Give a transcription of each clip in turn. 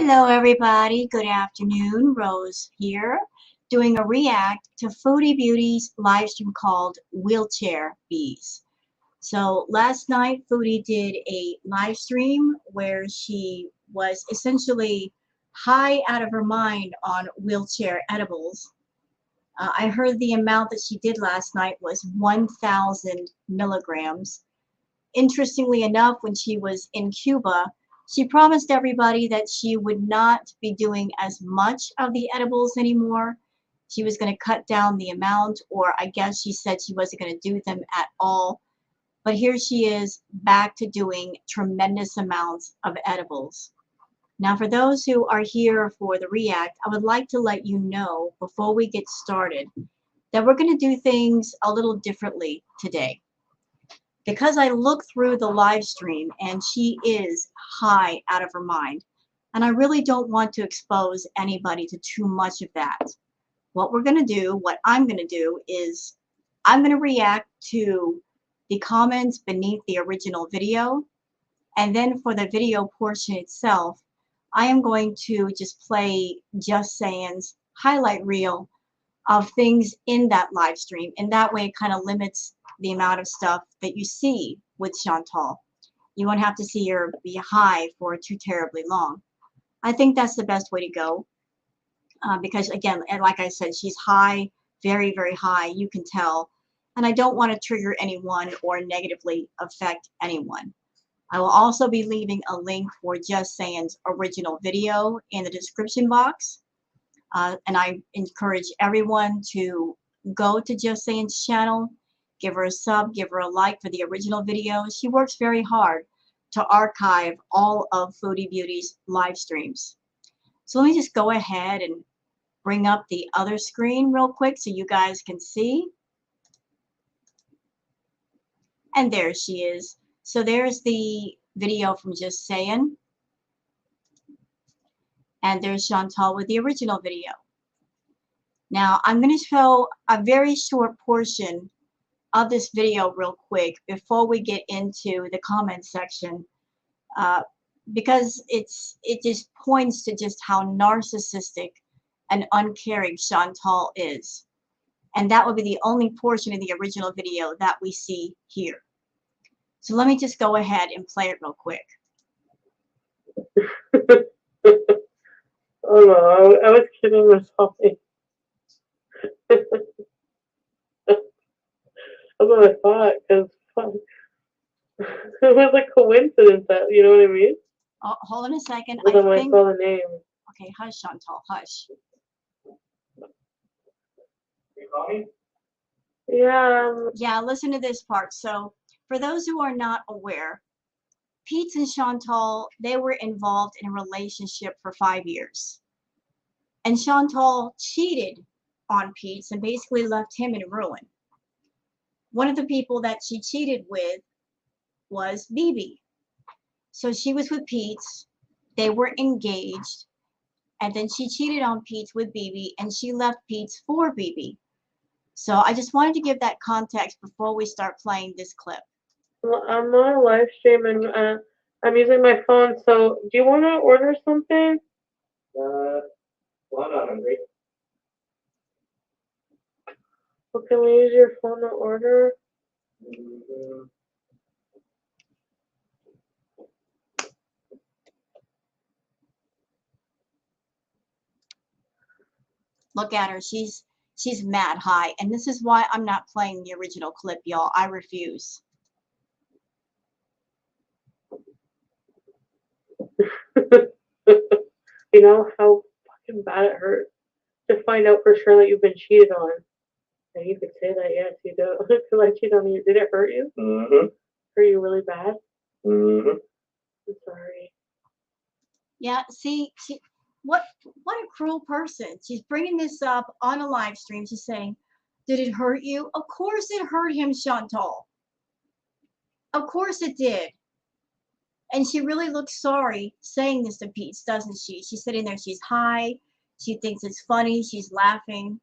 Hello everybody, good afternoon. Rose here, doing a react to Foodie Beauty's live stream called Wheelchair Beeze. So last night Foodie did a live stream where she was essentially high out of her mind on wheelchair edibles. I heard the amount that she did last night was 1,000 milligrams. Interestingly enough, when she was in Cuba, she promised everybody that she would not be doing as much of the edibles anymore. She was going to cut down the amount, or I guess she said she wasn't going to do them at all. But here she is back to doing tremendous amounts of edibles. Now, for those who are here for the react, I would like to let you know before we get started that we're going to do things a little differently today. Because I looked through the live stream and she is high out of her mind, and I really don't want to expose anybody to too much of that. What we're going to do, what I'm going to do is I'm going to react to the comments beneath the original video, and then for the video portion itself, I am going to just play Just Saying's highlight reel of things in that live stream, and that way it kind of limits the amount of stuff that you see with Chantal. You won't have to see her be high for too terribly long. I think that's the best way to go because again, and like I said, she's high, very, very high, you can tell, and I don't want to trigger anyone or negatively affect anyone. I will also be leaving a link for Just Saying's original video in the description box. And I encourage everyone to go to Just Saying's channel, give her a sub, give her a like for the original video. She works very hard to archive all of Foodie Beauty's live streams. So let me just go ahead and bring up the other screen real quick so you guys can see. And there she is. So there's the video from Just Saying. And there's Chantal with the original video. Now, I'm going to show a very short portion of this video real quick before we get into the comment section because it just points to just how narcissistic and uncaring Chantal is. And that will be the only portion of the original video that we see here. So let me just go ahead and play it real quick. Oh no, I was kidding myself. That's what I thought, because it was a coincidence that, you know what I mean? Oh, hold on a second. But then I saw the name. Okay, hush, Chantal, hush. You call me? Yeah. Yeah, listen to this part. So, for those who are not aware, Pete and Chantal, they were involved in a relationship for 5 years. And Chantal cheated on Pete and basically left him in ruin. One of the people that she cheated with was Beeze. So she was with Pete, they were engaged, and then she cheated on Pete with Beeze, and she left Pete for Beeze. So I just wanted to give that context before we start playing this clip. Well, I'm on a live stream and I'm using my phone, so do you want to order something? Well, I'm not hungry. Well, can we use your phone to order? Mm-hmm. Look at her. She's mad high, and this is why I'm not playing the original clip, y'all. I refuse. You know how fucking bad it hurts to find out for sure that you've been cheated on. And you could say that, yes, you do. Because I cheated on you. Did it hurt you? Mm-hmm. Hurt you really bad? Mm-hmm. I'm sorry. Yeah, see, what a cruel person. She's bringing this up on a live stream. She's saying, did it hurt you? Of course it hurt him, Chantal. Of course it did. And she really looks sorry saying this to Pete, doesn't she? She's sitting there, she's high. She thinks it's funny. She's laughing.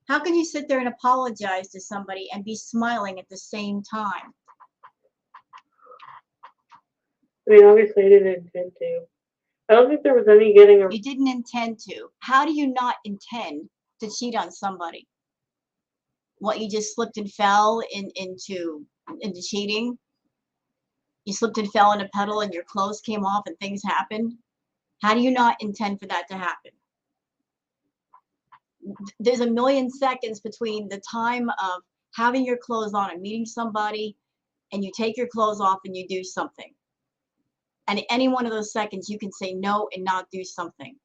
How can you sit there and apologize to somebody and be smiling at the same time? I mean, obviously I didn't intend to. I don't think there was any getting You didn't intend to. How do you not intend to cheat on somebody? What, you just slipped and fell into cheating? You slipped and fell in a puddle and your clothes came off and things happened? How do you not intend for that to happen? There's a million seconds between the time of having your clothes on and meeting somebody and you take your clothes off and you do something. And any one of those seconds you can say no and not do something.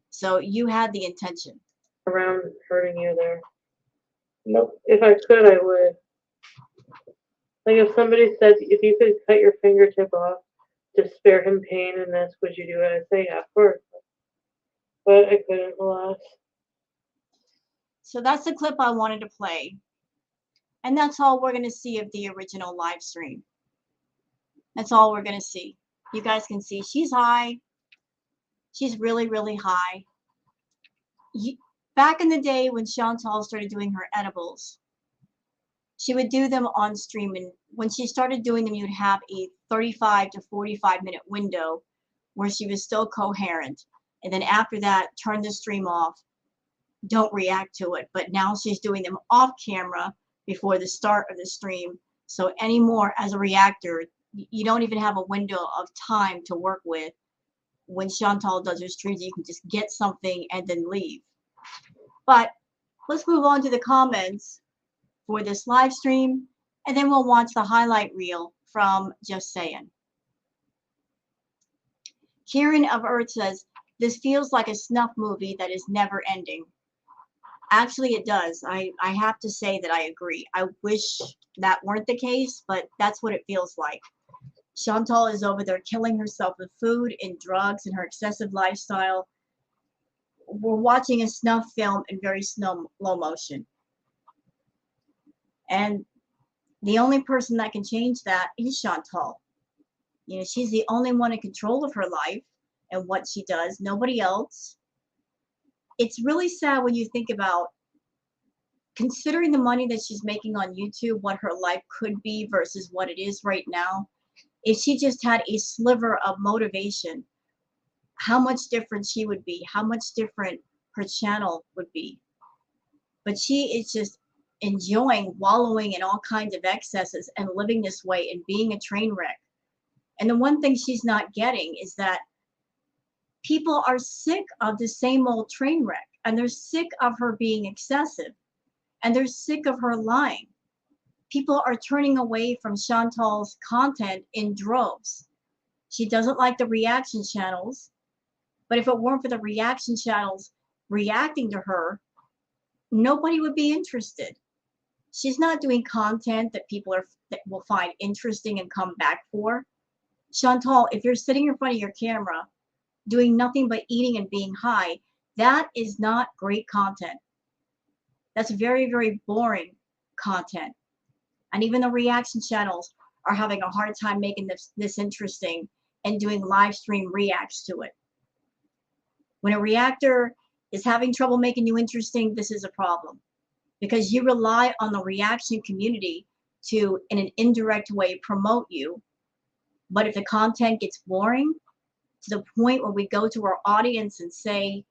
So you had the intention. Around hurting you there. Nope. If I could, I would. Like if somebody said, if you could cut your fingertip off to spare him pain and this, would you do it? I'd say, yeah, of course. But I couldn't, alas. So that's the clip I wanted to play. And that's all we're going to see of the original live stream. That's all we're going to see. You guys can see she's high. She's really, really high. Back in the day when Chantal started doing her edibles, she would do them on stream. And when she started doing them, you'd have a 35 to 45-minute window where she was still coherent. And then after that, turn the stream off. Don't react to it. But now she's doing them off camera before the start of the stream. So anymore, as a reactor, you don't even have a window of time to work with. When Chantal does her streams, you can just get something and then leave. But let's move on to the comments for this live stream, and then we'll watch the highlight reel from Just Saying. Kieran of Earth says, this feels like a snuff movie that is never ending. Actually, it does. I have to say that I agree. I wish that weren't the case, but that's what it feels like. Chantal is over there killing herself with food and drugs and her excessive lifestyle. We're watching a snuff film in very slow motion. And the only person that can change that is Chantal. You know, she's the only one in control of her life and what she does, nobody else. It's really sad when you think about, considering the money that she's making on YouTube, what her life could be versus what it is right now. If she just had a sliver of motivation, how much different she would be, how much different her channel would be. But she is just enjoying wallowing in all kinds of excesses and living this way and being a train wreck. And the one thing she's not getting is that people are sick of the same old train wreck, and they're sick of her being excessive, and they're sick of her lying. People are turning away from Chantal's content in droves. She doesn't like the reaction channels, but if it weren't for the reaction channels reacting to her, nobody would be interested. She's not doing content that people that will find interesting and come back for. Chantal, if you're sitting in front of your camera doing nothing but eating and being high, that is not great content. That's very, very boring content. And even the reaction channels are having a hard time making this interesting and doing live stream reacts to it. When a reactor is having trouble making you interesting, this is a problem, because you rely on the reaction community to, in an indirect way, promote you. But if the content gets boring to the point where we go to our audience and say,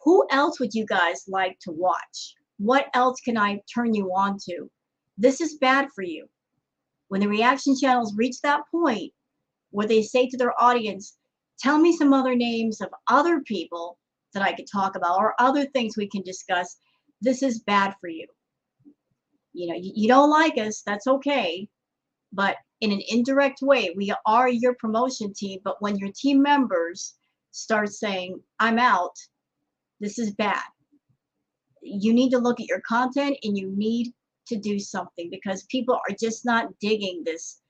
who else would you guys like to watch? What else can I turn you on to? This is bad for you. When the reaction channels reach that point where they say to their audience, tell me some other names of other people that I could talk about or other things we can discuss, this is bad for you. You know, you don't like us, that's okay. But in an indirect way, we are your promotion team. But when your team members start saying, I'm out, this is bad. You need to look at your content and you need to do something, because people are just not digging this.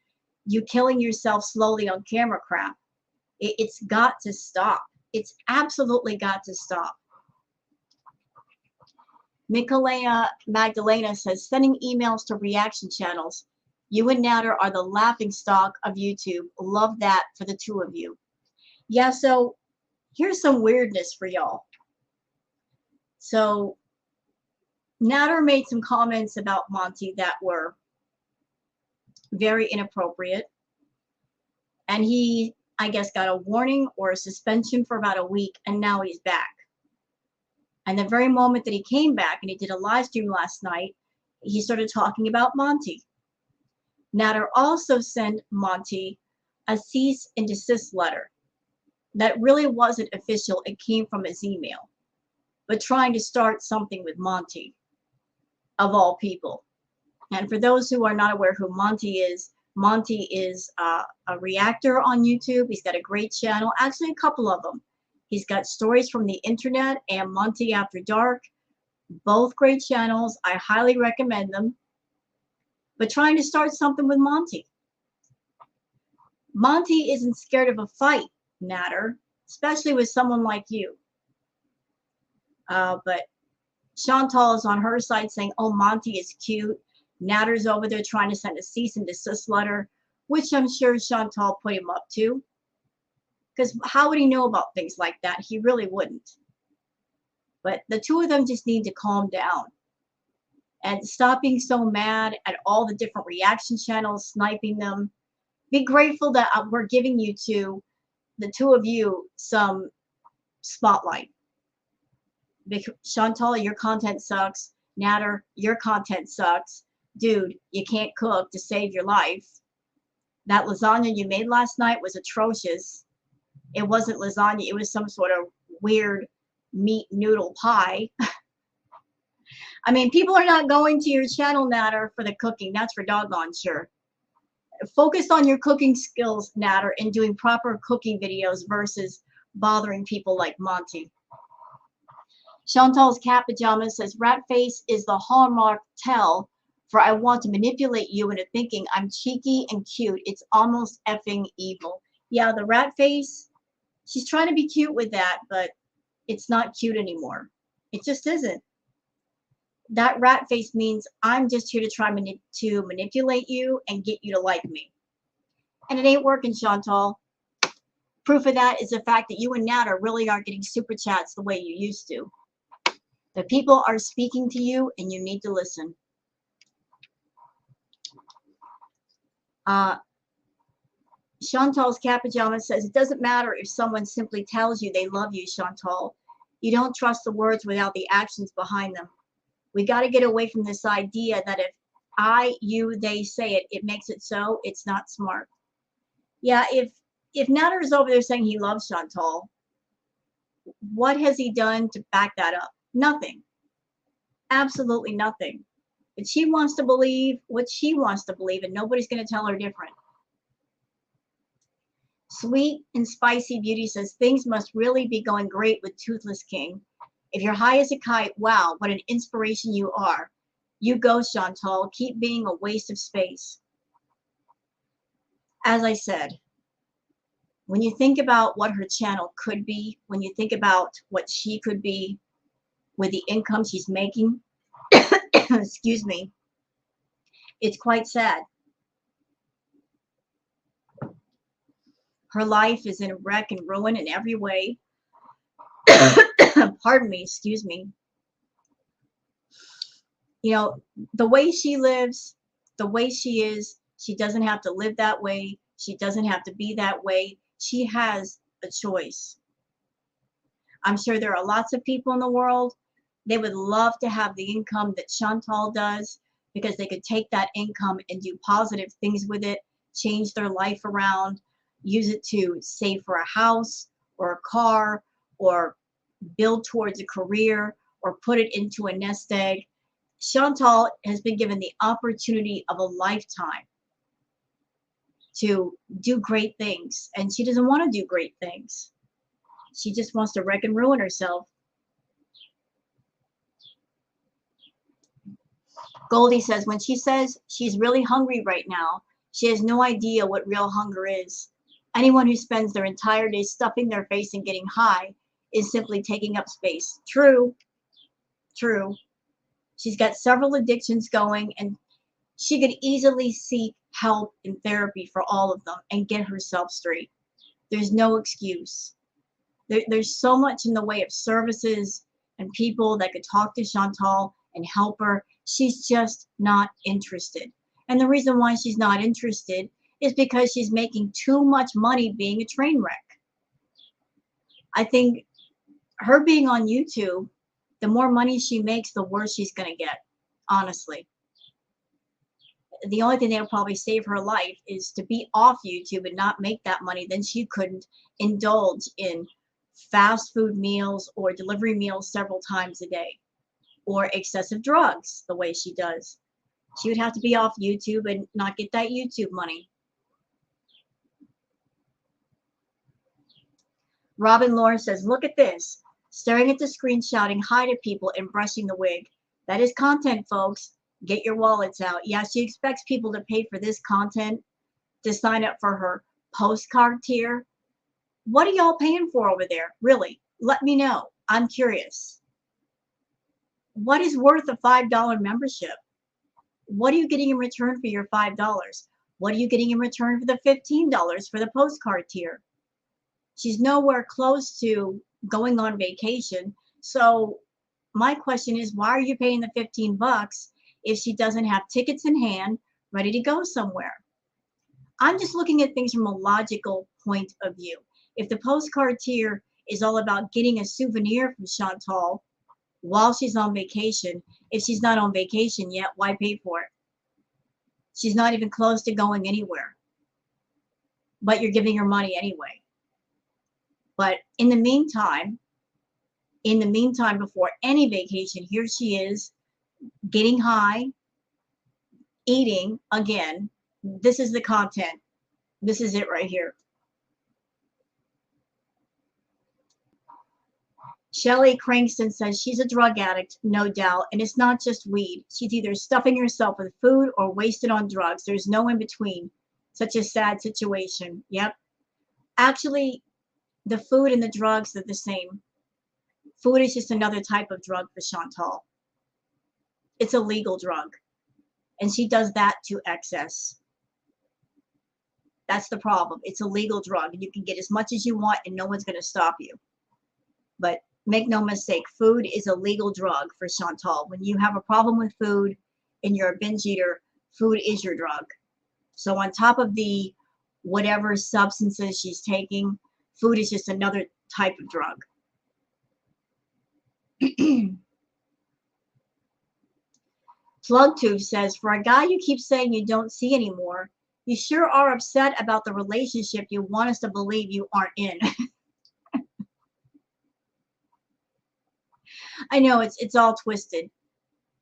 You killing yourself slowly on camera crap. It's got to stop. It's absolutely got to stop. Nicolea Magdalena says, sending emails to reaction channels. You and Natter are the laughing stock of YouTube. Love that for the two of you. Yeah, so here's some weirdness for y'all. So Natter made some comments about Monty that were very inappropriate. And he I guess, got a warning or a suspension for about a week, and now he's back. And the very moment that he came back and he did a live stream last night, he started talking about Monty. Natter also sent Monty a cease and desist letter that really wasn't official. It came from his email, but trying to start something with Monty, of all people. And for those who are not aware who Monty is a reactor on YouTube. He's got a great channel, actually a couple of them. He's got Stories from the Internet and Monty After Dark, both great channels. I highly recommend them. But trying to start something with Monty. Monty isn't scared of a fight, Natter, especially with someone like you. But Chantal is on her side saying, oh, Monty is cute. Natter's over there trying to send a cease and desist letter, which I'm sure Chantal put him up to. Because how would he know about things like that? He really wouldn't. But the two of them just need to calm down and stop being so mad at all the different reaction channels, sniping them. Be grateful that we're giving you the two of you, some spotlight. Because Chantal, your content sucks. Natter, your content sucks. Dude, you can't cook to save your life. That lasagna you made last night was atrocious. It wasn't lasagna. It was some sort of weird meat noodle pie. I mean, people are not going to your channel, Natter, for the cooking. That's for doggone sure. Focus on your cooking skills, Natter, and doing proper cooking videos versus bothering people like Monty. Chantal's cat pajamas says, rat face is the hallmark tell for I want to manipulate you into thinking I'm cheeky and cute. It's almost effing evil. Yeah, the rat face, she's trying to be cute with that, but it's not cute anymore. It just isn't. That rat face means I'm just here to try to manipulate you and get you to like me. And it ain't working, Chantal. Proof of that is the fact that you and Natter really aren't getting super chats the way you used to. The people are speaking to you and you need to listen. Chantal's cat pajama says, it doesn't matter if someone simply tells you they love you, Chantal. You don't trust the words without the actions behind them. We got to get away from this idea that if I, you, they say it, it makes it so. It's not smart. Yeah, if Natter is over there saying he loves Chantal, what has he done to back that up? Nothing. Absolutely nothing. But she wants to believe what she wants to believe, and nobody's going to tell her different. Sweet and Spicy Beauty says, things must really be going great with Toothless King. If you're high as a kite, wow, what an inspiration you are. You go, Chantal. Keep being a waste of space. As I said, when you think about what her channel could be, when you think about what she could be with the income she's making, excuse me, it's quite sad. Her life is in wreck and ruin in every way. Pardon me, excuse me. You know, the way she lives, the way she is, she doesn't have to live that way. She doesn't have to be that way. She has a choice. I'm sure there are lots of people in the world, they would love to have the income that Chantal does because they could take that income and do positive things with it, change their life around, use it to save for a house or a car or build towards a career or put it into a nest egg. Chantal has been given the opportunity of a lifetime to do great things, and she doesn't want to do great things. She just wants to wreck and ruin herself. Goldie says, when she says she's really hungry right now, she has no idea what real hunger is. Anyone who spends their entire day stuffing their face and getting high is simply taking up space. True. True. She's got several addictions going, and she could easily seek help and therapy for all of them and get herself straight. There's no excuse. There's so much in the way of services and people that could talk to Chantal and help her. She's just not interested. And the reason why she's not interested is because she's making too much money being a train wreck. I think her being on YouTube, the more money she makes, the worse she's going to get, honestly. The only thing that'll probably save her life is to be off YouTube and not make that money. Then she couldn't indulge in fast food meals or delivery meals several times a day, or excessive drugs the way she does. She would have to be off YouTube and not get that YouTube money. Robin Lawrence says, look at this. Staring at the screen, shouting hi to people and brushing the wig. That is content, folks. Get your wallets out. Yeah, she expects people to pay for this content to sign up for her postcard tier. What are y'all paying for over there? Really? Let me know. I'm curious. What is worth a $5 membership? What are you getting in return for your $5? What are you getting in return for the $15 for the postcard tier? She's nowhere close to going on vacation. So my question is, why are you paying the $15 if she doesn't have tickets in hand, ready to go somewhere? I'm just looking at things from a logical point of view. If the postcard tier is all about getting a souvenir from Chantal while she's on vacation, if she's not on vacation yet, why pay for it? She's not even close to going anywhere, but you're giving her money anyway. But in the meantime, before any vacation, here she is getting high, eating again. This is the content. This is it right here. Shelley Crankston says she's a drug addict, no doubt, and it's not just weed. She's either stuffing herself with food or wasted on drugs. There's no in between. Such a sad situation. Yep. Actually, the food and the drugs are the same. Food is just another type of drug for Chantal. It's a legal drug, and she does that to excess. That's the problem. It's a legal drug, and you can get as much as you want, and no one's going to stop you. But make no mistake, food is a legal drug for Chantal. When you have a problem with food and you're a binge eater, food is your drug. So on top of the whatever substances she's taking, food is just another type of drug. PlugTube says, for a guy you keep saying you don't see anymore, you sure are upset about the relationship you want us to believe you aren't in. I know it's all twisted.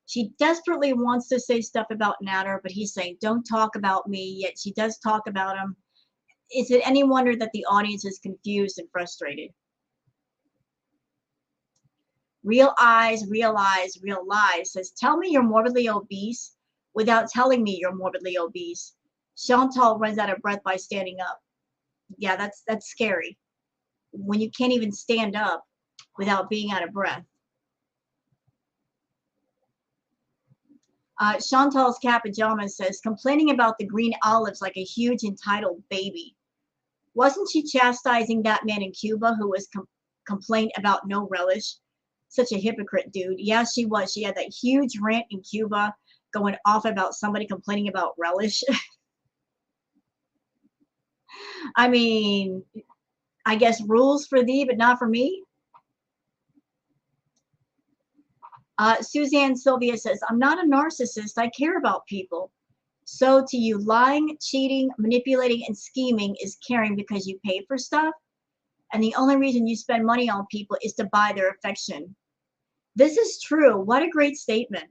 She desperately wants to say stuff about Natter, but he's saying, don't talk about me, yet she does talk about him. Is it any wonder that the audience is confused and frustrated? Real Eyes, Real Eyes, Real Lies says, tell me you're morbidly obese without telling me you're morbidly obese. Chantal runs out of breath by standing up. Yeah, that's scary. When you can't even stand up without being out of breath. Chantal's Cat Pajamas says, complaining about the green olives like a huge entitled baby. Wasn't she chastising that man in Cuba who was complained about no relish? Such a hypocrite, dude. Yeah, she was. She had that huge rant in Cuba going off about somebody complaining about relish. I mean, I guess rules for thee, but not for me. Suzanne Sylvia says, I'm not a narcissist. I care about people. So to you, lying, cheating, manipulating, and scheming is caring because you pay for stuff. And the only reason you spend money on people is to buy their affection. This is true. What a great statement.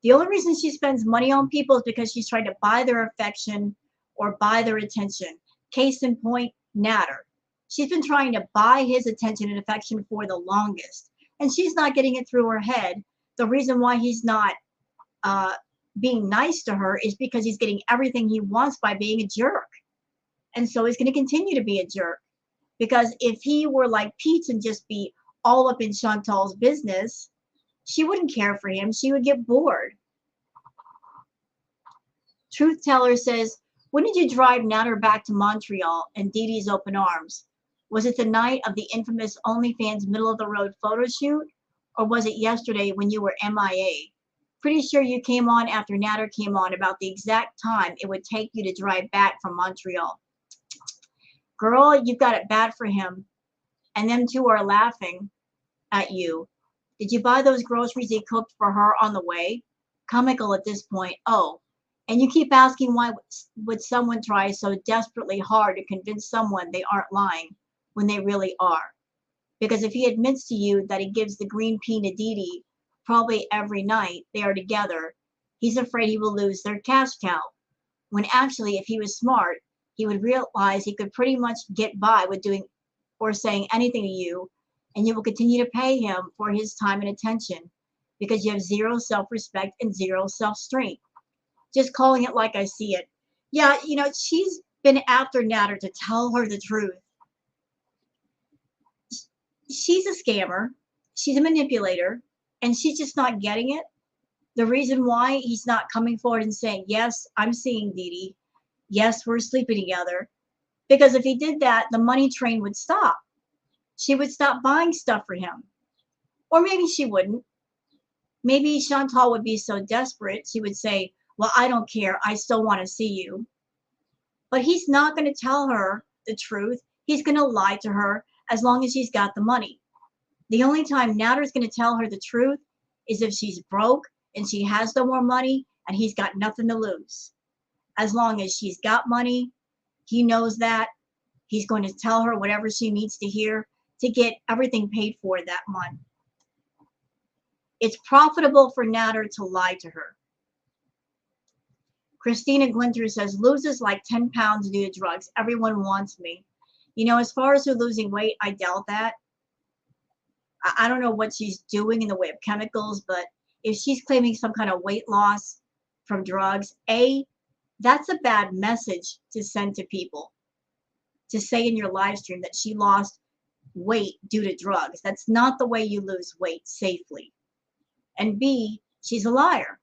The only reason she spends money on people is because she's trying to buy their affection or buy their attention. Case in point, Natter. She's been trying to buy his attention and affection for the longest. And she's not getting it through her head. The reason why he's not being nice to her is because he's getting everything he wants by being a jerk. And so he's going to continue to be a jerk. Because if he were like Pete and just be all up in Chantal's business, she wouldn't care for him. She would get bored. Truth Teller says, when did you drive Natter back to Montreal and Dee Dee's open arms? Was it the night of the infamous OnlyFans middle of the road photo shoot? Or was it yesterday when you were MIA Pretty sure you came on after Natter came on about the exact time it would take you to drive back from Montreal. Girl, you've got it bad for him. And them two are laughing at you. Did you buy those groceries he cooked for her on the way? Comical at this point. Oh, and you keep asking why would someone try so desperately hard to convince someone they aren't lying when they really are? Because if he admits to you that he gives the green pea to Dee Dee probably every night they are together, he's afraid he will lose their cash cow. When actually, if he was smart, he would realize he could pretty much get by with doing or saying anything to you, and you will continue to pay him for his time and attention because you have zero self-respect and zero self-strength. Just calling it like I see it. Yeah, she's been after Natter to tell her the truth. She's a scammer. She's a manipulator, and she's just not getting it. The reason why he's not coming forward and saying, yes, I'm seeing Dee Dee. Yes, we're sleeping together. Because if he did that, the money train would stop. She would stop buying stuff for him. Or maybe she wouldn't. Maybe Chantal would be so desperate, she would say, well, I don't care. I still want to see you. But he's not going to tell her the truth. He's going to lie to her as long as she's got the money. The only time Natter's going to tell her the truth is if she's broke and she has no more money and he's got nothing to lose. As long as she's got money, he knows that. He's going to tell her whatever she needs to hear to get everything paid for that month. It's profitable for Natter to lie to her. Christina Glinter says, loses like 10 pounds due to drugs. Everyone wants me. As far as her losing weight, I doubt that. I don't know what she's doing in the way of chemicals, but if she's claiming some kind of weight loss from drugs, that's a bad message to send to people. To say in your live stream that she lost weight due to drugs. That's not the way you lose weight safely. And B, she's a liar.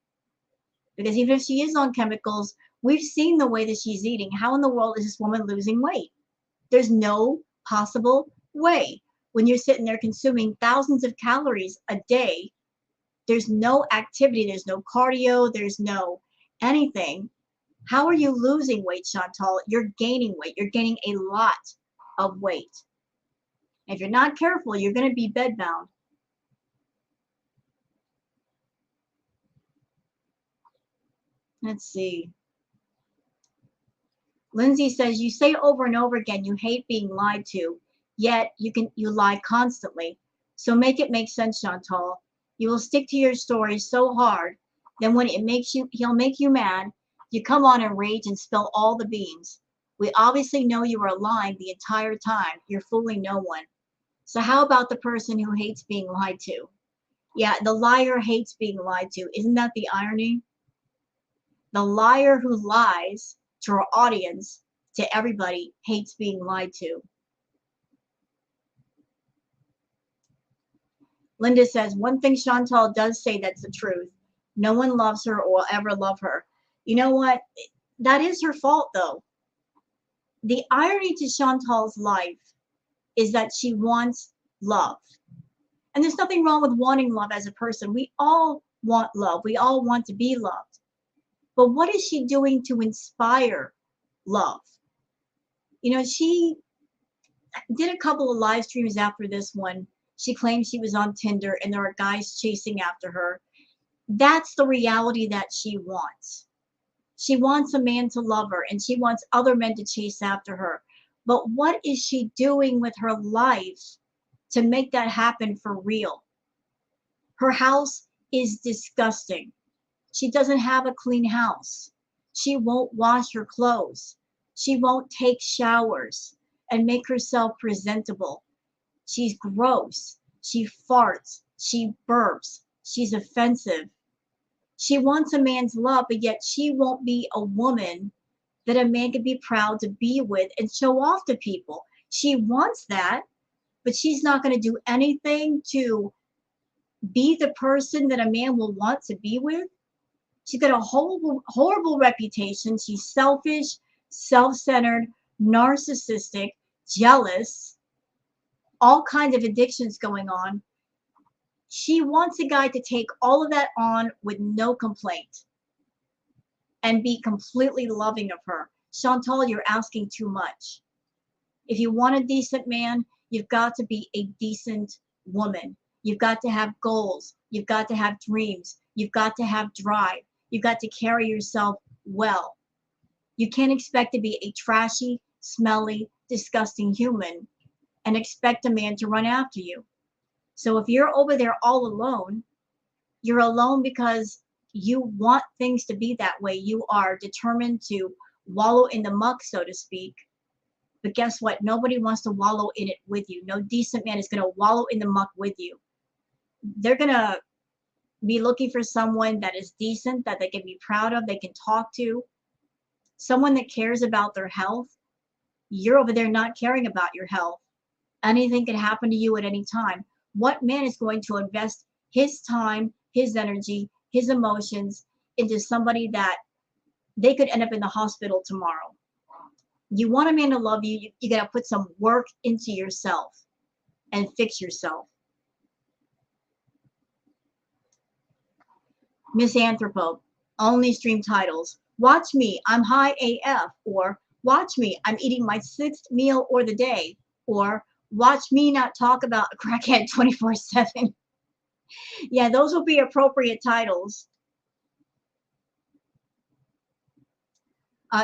Because even if she is on chemicals, we've seen the way that she's eating. How in the world is this woman losing weight? There's no possible way. When you're sitting there consuming thousands of calories a day, there's no activity, there's no cardio, there's no anything. How are you losing weight, Chantal? You're gaining weight. You're gaining a lot of weight. If you're not careful, you're going to be bedbound. Let's see. Lindsay says, you say over and over again you hate being lied to, yet you lie constantly. So make it make sense, Chantal. You will stick to your story so hard, then when he'll make you mad, you come on and rage and spill all the beans. We obviously know you are lying the entire time. You're fooling no one. So how about the person who hates being lied to? Yeah, the liar hates being lied to. Isn't that the irony? The liar who lies to her audience, to everybody, hates being lied to. Linda says, one thing Chantal does say that's the truth. No one loves her or will ever love her. You know what? That is her fault, though. The irony to Chantal's life is that she wants love. And there's nothing wrong with wanting love as a person. We all want love. We all want to be loved. But what is she doing to inspire love? She did a couple of live streams after this one. She claimed she was on Tinder and there are guys chasing after her. That's the reality that she wants. She wants a man to love her and she wants other men to chase after her. But what is she doing with her life to make that happen for real? Her house is disgusting. She doesn't have a clean house. She won't wash her clothes. She won't take showers and make herself presentable. She's gross. She farts. She burps. She's offensive. She wants a man's love, but yet she won't be a woman that a man could be proud to be with and show off to people. She wants that, but she's not going to do anything to be the person that a man will want to be with. She's got a horrible reputation. She's selfish, self-centered, narcissistic, jealous, all kinds of addictions going on. She wants a guy to take all of that on with no complaint and be completely loving of her. Chantal, you're asking too much. If you want a decent man, you've got to be a decent woman. You've got to have goals. You've got to have dreams. You've got to have drive. You've got to carry yourself well. You can't expect to be a trashy, smelly, disgusting human and expect a man to run after you. So if you're over there all alone, you're alone because you want things to be that way. You are determined to wallow in the muck, so to speak. But guess what? Nobody wants to wallow in it with you. No decent man is going to wallow in the muck with you. They're going to be looking for someone that is decent, that they can be proud of, they can talk to, someone that cares about their health. You're over there not caring about your health. Anything can happen to you at any time. What man is going to invest his time, his energy, his emotions into somebody that they could end up in the hospital tomorrow? You want a man to love you, you got to put some work into yourself and fix yourself. Miss Anthropo, only stream titles. Watch me, I'm high AF, or watch me, I'm eating my 6th meal or the day, or watch me not talk about a crackhead 24/7. Yeah, those will be appropriate titles.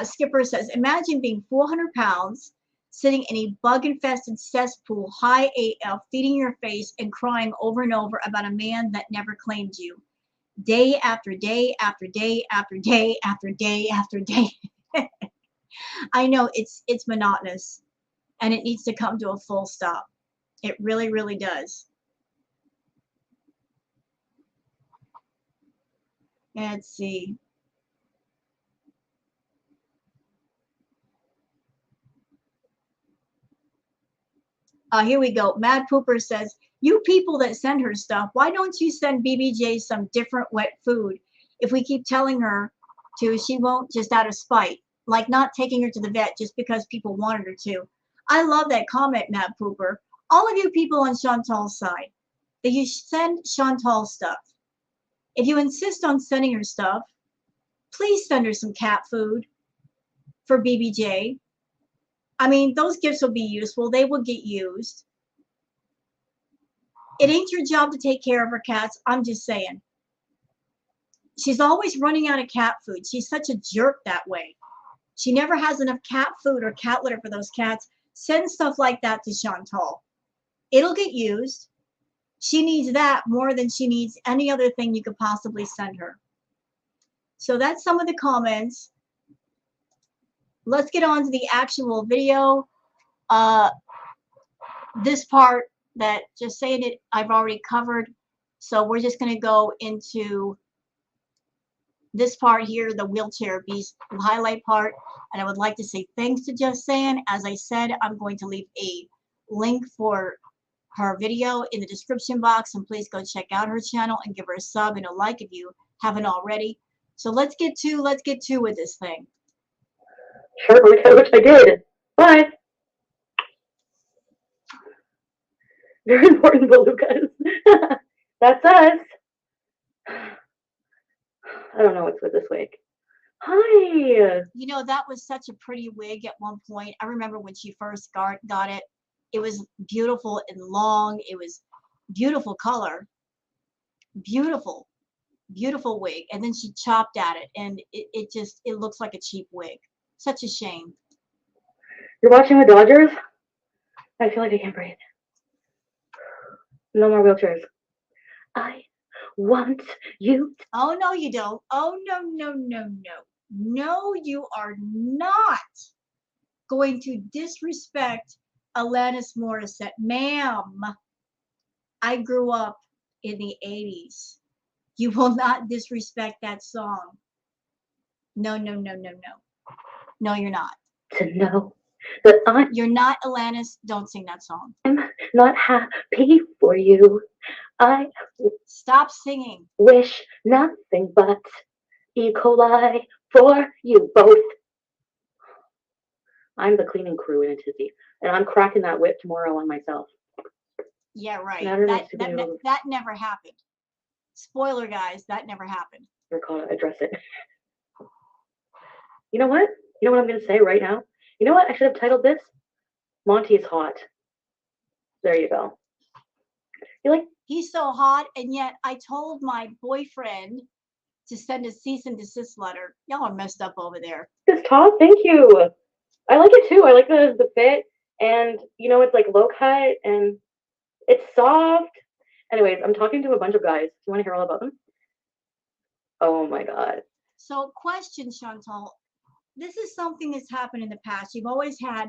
Skipper says, imagine being 400 pounds, sitting in a bug-infested cesspool, high AF, feeding your face and crying over and over about a man that never claimed you. Day after day after day after day after day after day. I know it's monotonous and it needs to come to a full stop. It really, really does. Let's see. Here we go. Mad Pooper says, you people that send her stuff, why don't you send BBJ some different wet food? If we keep telling her to, she won't, just out of spite. Like not taking her to the vet just because people wanted her to. I love that comment, Mad Pooper. All of you people on Chantal's side, that you send Chantal stuff. If you insist on sending her stuff, please send her some cat food for BBJ. I mean, those gifts will be useful. They will get used. It ain't your job to take care of her cats. I'm just saying. She's always running out of cat food. She's such a jerk that way. She never has enough cat food or cat litter for those cats. Send stuff like that to Chantal. It'll get used. She needs that more than she needs any other thing you could possibly send her. So that's some of the comments. Let's get on to the actual video. This part that just saying it, I've already covered. So we're just going to go into this part here, the wheelchair beast highlight part. And I would like to say thanks to Just Saying. As I said, I'm going to leave a link for her video in the description box, and please go check out her channel and give her a sub and a like if you haven't already. So let's get to with this thing. Sure, which I did. Bye. Very important, Belugas. That's us. I don't know what's with this wig. Hi. You know, that was such a pretty wig at one point. I remember when she first got it. It was beautiful and long. It was beautiful color. Beautiful, beautiful wig. And then she chopped at it, and it looks like a cheap wig. Such a shame. You're watching the Dodgers? I feel like I can't breathe. No more wheelchairs. I want you. Oh, no, you don't. Oh, no, no, no, no. No, you are not going to disrespect Alanis Morissette. Ma'am, I grew up in the 80s. You will not disrespect that song. No, no, no, no, no. No, you're not. To know that you're not Alanis. Don't sing that song. I'm not happy for you. I stop singing. Wish nothing but E. coli for you both. I'm the cleaning crew in a tizzy, and I'm cracking that whip tomorrow on myself. Yeah, right. Natter That needs to be that removed. that never happened. Spoiler, guys, that never happened. We're gonna address it. You know what? You know what I'm gonna say right now? You know what? I should have titled this Monty is hot. There you go. You like He's so hot, and yet I told my boyfriend to send a cease and desist letter. Y'all are messed up over there. this top? Thank you. I like it too. I like the fit, and you know it's like low cut and it's soft. Anyways, I'm talking to a bunch of guys. Do you want to hear all about them? Oh my god. So, question, Chantal. This is something that's happened in the past. You've always had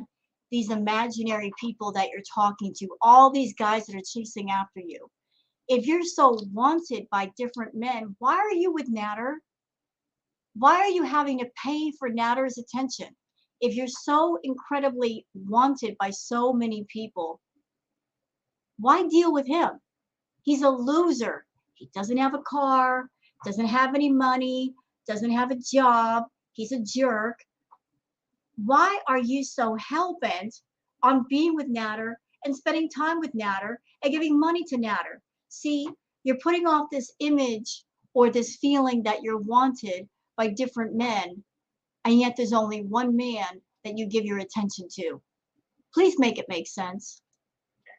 these imaginary people that you're talking to, all these guys that are chasing after you. If you're so wanted by different men, why are you with Natter? Why are you having to pay for Natter's attention? If you're so incredibly wanted by so many people, why deal with him? He's a loser. He doesn't have a car, doesn't have any money, doesn't have a job. He's a jerk. Why are you so hell-bent on being with Natter and spending time with Natter and giving money to Natter? See, you're putting off this image or this feeling that you're wanted by different men, and yet there's only one man that you give your attention to. Please make it make sense.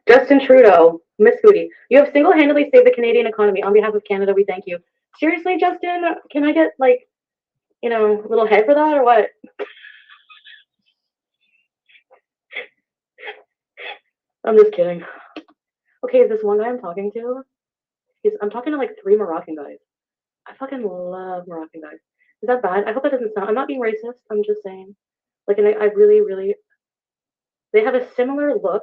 Justin Trudeau, Miss Foodie, you have single-handedly saved the Canadian economy. On behalf of Canada, we thank you. Seriously, Justin, can I get like, you know, a little head for that or what? I'm just kidding. Okay, this one guy I'm talking to, I'm talking to like 3 Moroccan guys. I fucking love Moroccan guys. Is that bad? I hope that doesn't sound. I'm not being racist. I'm just saying. Like, and I really, really. They have a similar look,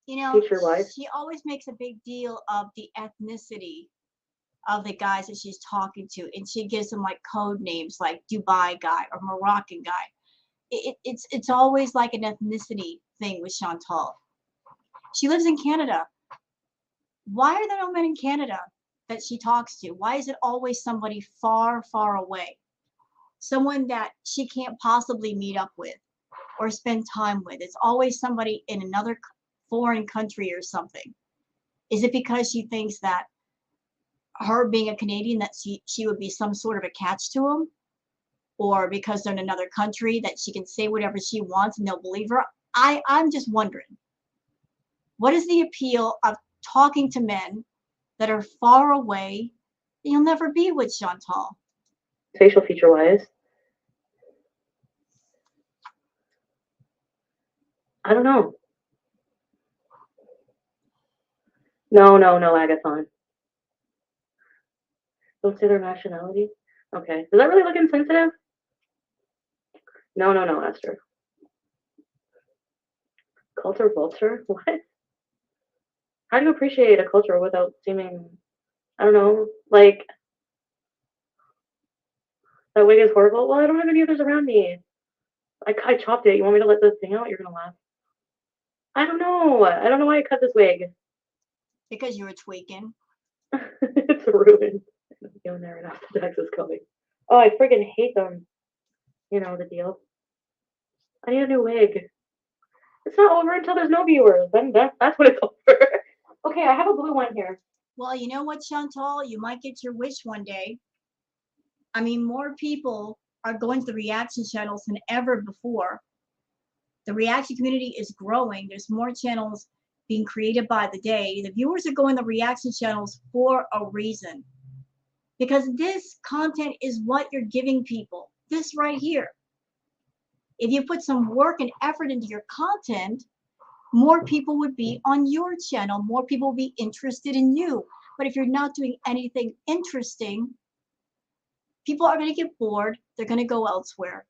You know, feature-wise. she always makes a big deal of the ethnicity of the guys that she's talking to, and she gives them like code names like Dubai guy or Moroccan guy. It's always like an ethnicity thing with Chantal. She lives in Canada. Why are there no men in Canada that she talks to? Why is it always somebody far, far away? Someone that she can't possibly meet up with or spend time with. It's always somebody in another foreign country or something. Is it because she thinks that her being a Canadian that she would be some sort of a catch to him? Or because they're in another country that she can say whatever she wants and they'll believe her? I'm just wondering, what is the appeal of talking to men that are far away that you'll never be with, Chantal? Facial feature-wise. I don't know. No, Agathon. Don't say their nationality. Okay. Does that really look insensitive? No, Esther. Culture vulture? What? How do you appreciate a culture without seeming, I don't know, like, that wig is horrible? Well, I don't have any others around me. I chopped it. You want me to let this thing out? You're going to laugh. I don't know. I don't know why I cut this wig. Because you were tweaking. It's ruined. Going there and after tax is coming. Oh, I friggin' hate them. You know the deal. I need a new wig. It's not over until there's no viewers. Then that's when it's over. Okay, I have a blue one here. Well, you know what, Chantal? You might get your wish one day. I mean, more people are going to the reaction channels than ever before. The reaction community is growing. There's more channels being created by the day. The viewers are going to reaction channels for a reason. Because this content is what you're giving people. This right here. If you put some work and effort into your content, more people would be on your channel. More people would be interested in you. But if you're not doing anything interesting, people are going to get bored. They're going to go elsewhere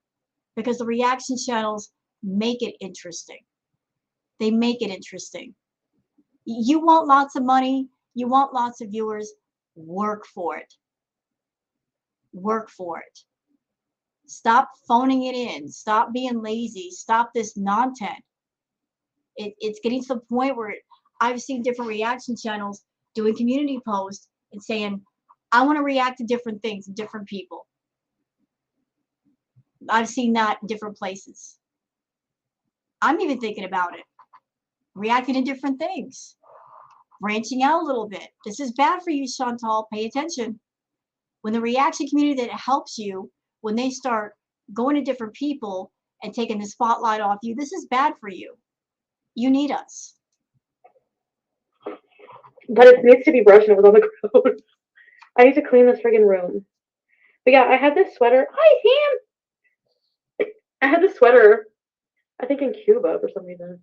because the reaction channels make it interesting. They make it interesting. You want lots of money. You want lots of viewers. Work for it. Work for it. Stop phoning it in. Stop being lazy. Stop this nonsense. It's getting to the point where I've seen different reaction channels doing community posts and saying, I want to react to different things and different people. I've seen that in different places. I'm even thinking about it. Reacting to different things. branching out a little bit. This is bad for you, Chantal. Pay attention. When the reaction community that helps you, when they start going to different people and taking the spotlight off you, this is bad for you. You need us. But it needs to be brushed and it was on the ground. I need to clean this friggin' room. But yeah, I had this sweater. Hi, Sam! I had this sweater, I think in Cuba for some reason.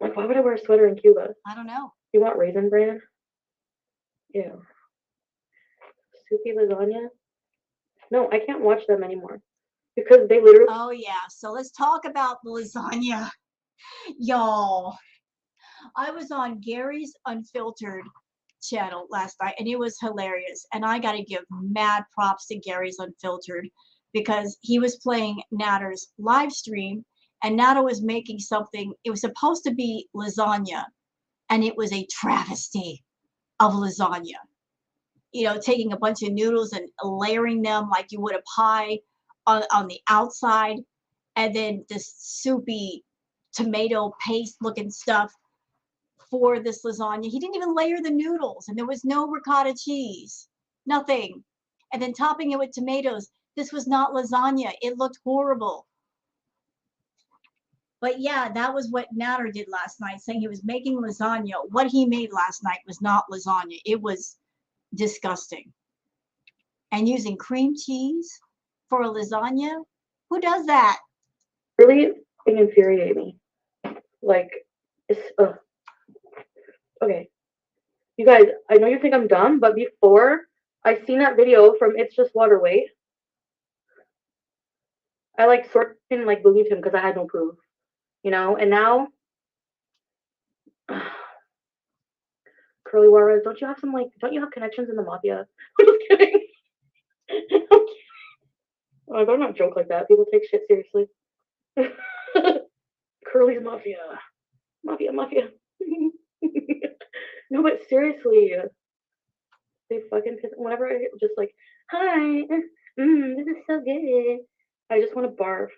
Like, why would I wear a sweater in Cuba? I don't know. You want Raisin Bran? Yeah. Soupy lasagna? No, I can't watch them anymore. Because they literally... Oh, yeah. So let's talk about the lasagna. Y'all, I was on Gary's Unfiltered channel last night and it was hilarious. And I got to give mad props to Gary's Unfiltered because he was playing Natter's live stream and Natter was making something. It was supposed to be lasagna and it was a travesty of lasagna. You know, taking a bunch of noodles and layering them like you would a pie on the outside, and then this soupy tomato paste looking stuff for this lasagna. He didn't even layer the noodles, and there was no ricotta cheese, nothing. And then topping it with tomatoes. This was not lasagna. It looked horrible. But yeah, that was what Natter did last night, saying he was making lasagna. What he made last night was not lasagna. It was disgusting. And using cream cheese for a lasagna? Who does that? Really infuriate me. Like, it's... Okay. You guys, I know you think I'm dumb, but before I seen that video from It's Just Water Weight, I like sort of like believed him because I had no proof. You know, and now Curly Juarez, don't you have connections in the mafia? I'm just kidding. I better not joke like that. People take shit seriously. Curly's mafia. Mafia. No, but seriously, they fucking piss. Whenever I just like, hi, this is so good. I just want to barf.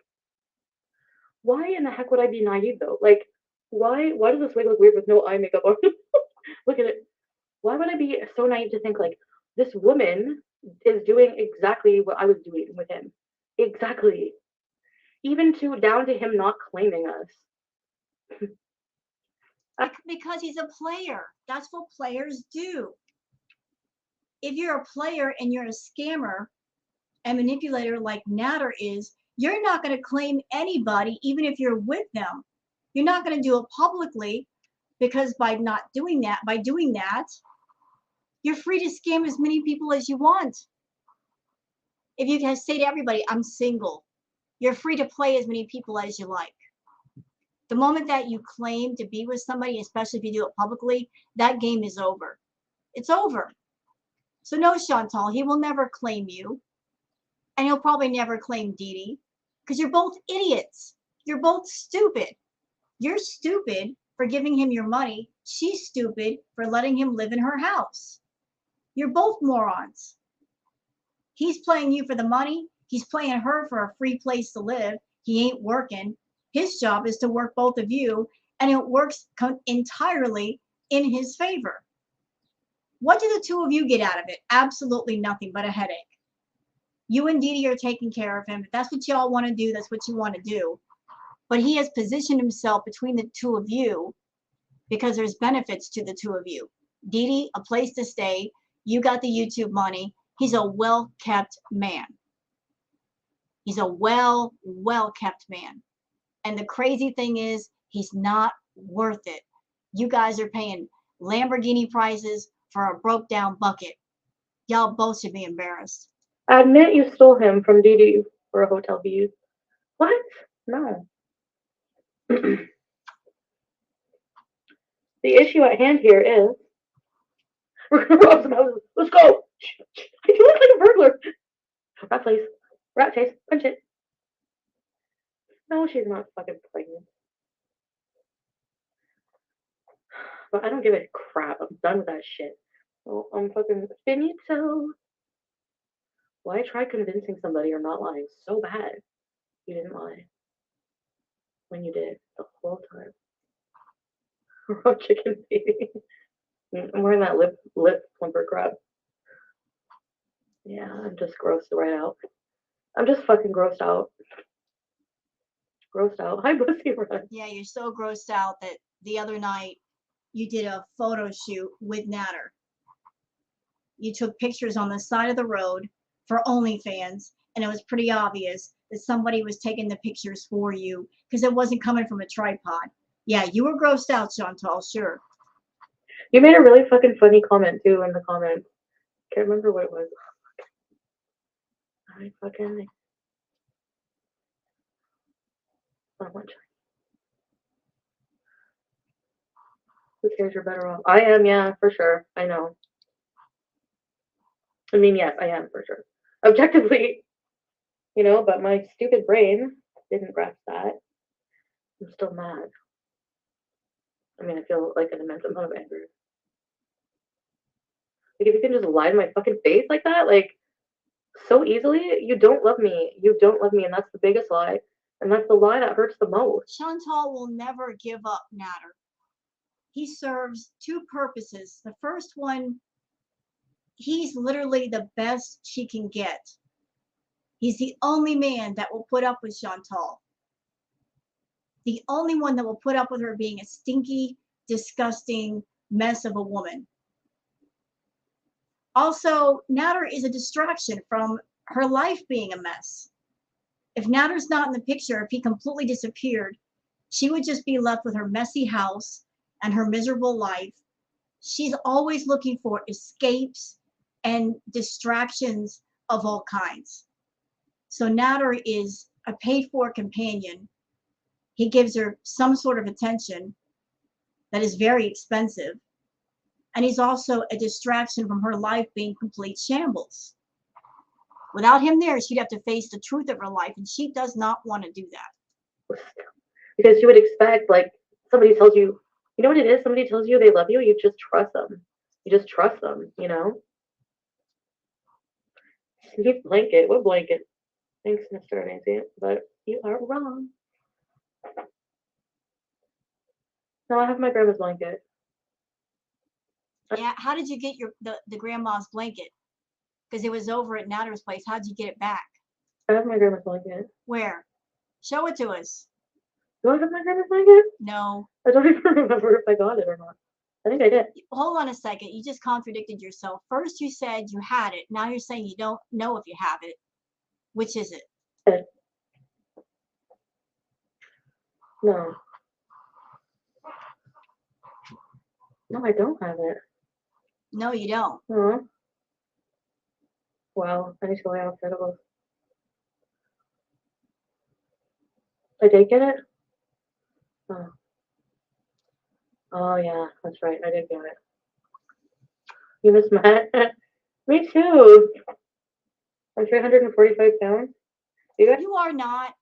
Why in the heck would I be naive though? Like, why does this wig look weird with no eye makeup on? Look at it. Why would I be so naive to think like this woman is doing exactly what I was doing with him? Exactly. Even down to him not claiming us. Because he's a player. That's what players do. If you're a player and you're a scammer and manipulator like Natter is, you're not going to claim anybody, even if you're with them. You're not going to do it publicly because by doing that, you're free to scam as many people as you want. If you can say to everybody, I'm single, you're free to play as many people as you like. The moment that you claim to be with somebody, especially if you do it publicly, that game is over. It's over. So no, Chantal, he will never claim you. And he'll probably never claim Dee Dee because you're both idiots. You're both stupid. You're stupid for giving him your money. She's stupid for letting him live in her house. You're both morons. He's playing you for the money. He's playing her for a free place to live. He ain't working. His job is to work both of you, and it works entirely in his favor. What do the two of you get out of it? Absolutely nothing but a headache. You and Dee Dee are taking care of him. If that's what y'all want to do, that's what you want to do. But he has positioned himself between the two of you because there's benefits to the two of you. Dee Dee, a place to stay. You got the YouTube money. He's a well-kept man. He's a well-kept man. And the crazy thing is, he's not worth it. You guys are paying Lamborghini prices for a broke down bucket. Y'all both should be embarrassed. Admit you stole him from Dee Dee for a hotel Beeze. What? No. The issue at hand here is we're gonna rob some houses. Let's go. I do look like a burglar. Rat face. Rat face. Punch it. No, she's not fucking pregnant. But I don't give a crap. I'm done with that shit. Oh, I'm fucking finito. Why try convincing somebody you're not lying so bad? You didn't lie. When you did the whole time. Raw chicken baby. I'm wearing that lip plumper crap. Yeah, I'm just grossed right out. I'm just fucking grossed out. Grossed out. Hi, Pussy Run. Yeah, you're so grossed out that the other night you did a photo shoot with Natter. You took pictures on the side of the road for OnlyFans, and it was pretty obvious that somebody was taking the pictures for you because it wasn't coming from a tripod. Yeah, you were grossed out, Chantal, sure. You made a really fucking funny comment too in the comments. Can't remember what it was. I fucking so much. Who cares? You're better off. I am, yeah, for sure. I know. I mean, yes, I am for sure. Objectively, but my stupid brain didn't grasp that. I'm still mad. I mean, I feel like an immense amount of anger. Like, if you can just lie to my fucking face like that, like, so easily, you don't love me. You don't love me, and that's the biggest lie. And that's the lie that hurts the most. Chantal will never give up Natter. He serves two purposes. The first one, he's literally the best she can get. He's the only man that will put up with Chantal. The only one that will put up with her being a stinky, disgusting mess of a woman. Also, Natter is a distraction from her life being a mess. If Natter's not in the picture, if he completely disappeared, she would just be left with her messy house and her miserable life. She's always looking for escapes and distractions of all kinds. So Natter is a paid-for companion. He gives her some sort of attention that is very expensive. And he's also a distraction from her life being complete shambles. Without him there, she'd have to face the truth of her life, and she does not want to do that. Because you would expect, like, somebody tells you, you know what it is? Somebody tells you they love you, you just trust them. You just trust them, Sleep blanket. What blanket? Thanks, Mr. Nancy, but you are wrong. No, I have my grandma's blanket. Yeah, how did you get the grandma's blanket? Because it was over at Natter's place. How'd you get it back? I have my grandma's blanket. Where? Show it to us. Do I have my grandma's blanket? No. I don't even remember if I got it or not. I think I did. Hold on a second. You just contradicted yourself. First you said you had it. Now you're saying you don't know if you have it. Which is it? No. No, I don't have it. No, you don't. Wow, I need to lay off edibles. I did get it? Oh. Oh, yeah, that's right. I did get it. You miss Matt? Me too. I'm 345 pounds. You are not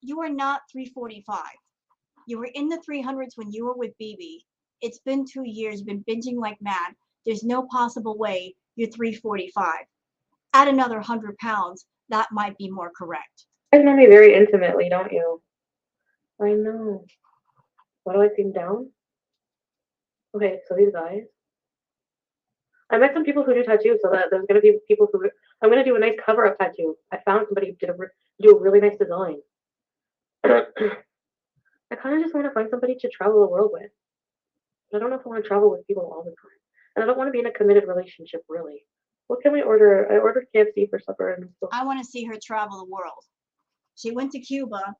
345. You were in the 300s when you were with BB. It's been 2 years. You've been binging like mad. There's no possible way you're 345. Add another 100 pounds. That might be more correct. You guys know me very intimately, don't you? I know. Why do I seem down? Okay, so these guys. I met some people who do tattoos, so that there's gonna be people who I'm gonna do a nice cover-up tattoo. I found somebody who do a really nice design. I kind of just want to find somebody to travel the world with. I don't know if I want to travel with people all the time, and I don't want to be in a committed relationship really. What can we order? I ordered KFC for supper, and I want to see her travel the world. She went to Cuba.